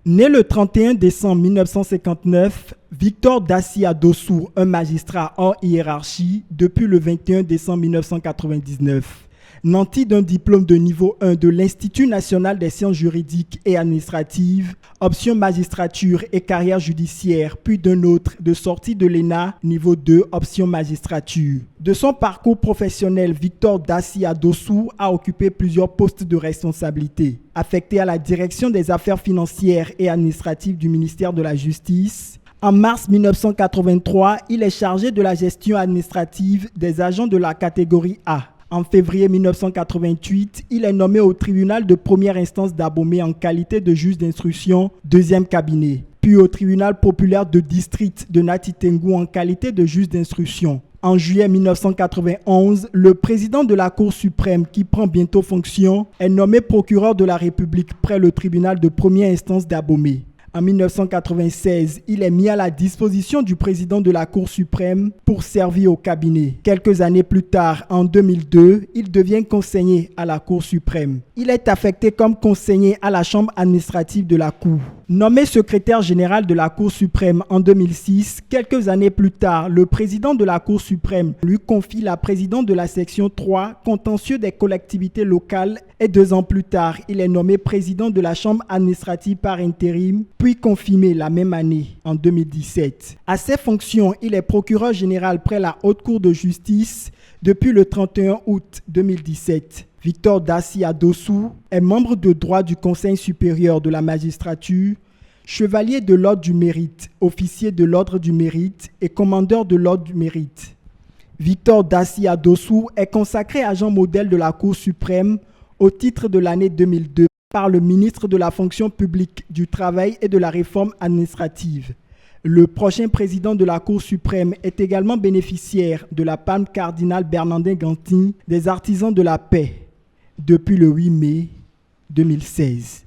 Né le 31 décembre 1959, Victor Dacia Dossou, un magistrat hors hiérarchie depuis le 21 décembre 1999. Nanti d'un diplôme de niveau 1 de l'Institut national des sciences juridiques et administratives, option magistrature et carrière judiciaire, puis d'un autre de sortie de l'ENA, niveau 2, option magistrature. De son parcours professionnel, Victor Dacia Dossou a occupé plusieurs postes de responsabilité. Affecté à la direction des affaires financières et administratives du ministère de la Justice, en mars 1983, il est chargé de la gestion administrative des agents de la catégorie A. En février 1988, il est nommé au tribunal de première instance d'Abomey en qualité de juge d'instruction, deuxième cabinet, puis au tribunal populaire de district de Nati Tengou en qualité de juge d'instruction. En juillet 1991, le président de la Cour suprême, qui prend bientôt fonction, est nommé procureur de la République près le tribunal de première instance d'Abomey. En 1996, il est mis à la disposition du président de la Cour suprême pour servir au cabinet. Quelques années plus tard, en 2002, il devient conseiller à la Cour suprême. Il est affecté comme conseiller à la Chambre administrative de la Cour. Nommé secrétaire général de la Cour suprême en 2006, quelques années plus tard, le président de la Cour suprême lui confie la présidence de la section 3, contentieux des collectivités locales, et 2 ans plus tard, il est nommé président de la Chambre administrative par intérim, puis confirmé la même année, en 2017. À ses fonctions, il est procureur général près la Haute Cour de justice depuis le 31 août 2017. Victor Dacia Dossou est membre de droit du Conseil supérieur de la magistrature, chevalier de l'ordre du mérite, officier de l'ordre du mérite et commandeur de l'ordre du mérite. Victor Dacia Dossou est consacré agent modèle de la Cour suprême au titre de l'année 2002 par le ministre de la fonction publique, du travail et de la réforme administrative. Le prochain président de la Cour suprême est également bénéficiaire de la palme cardinal Bernardin Ganty des artisans de la paix depuis le 8 mai 2016.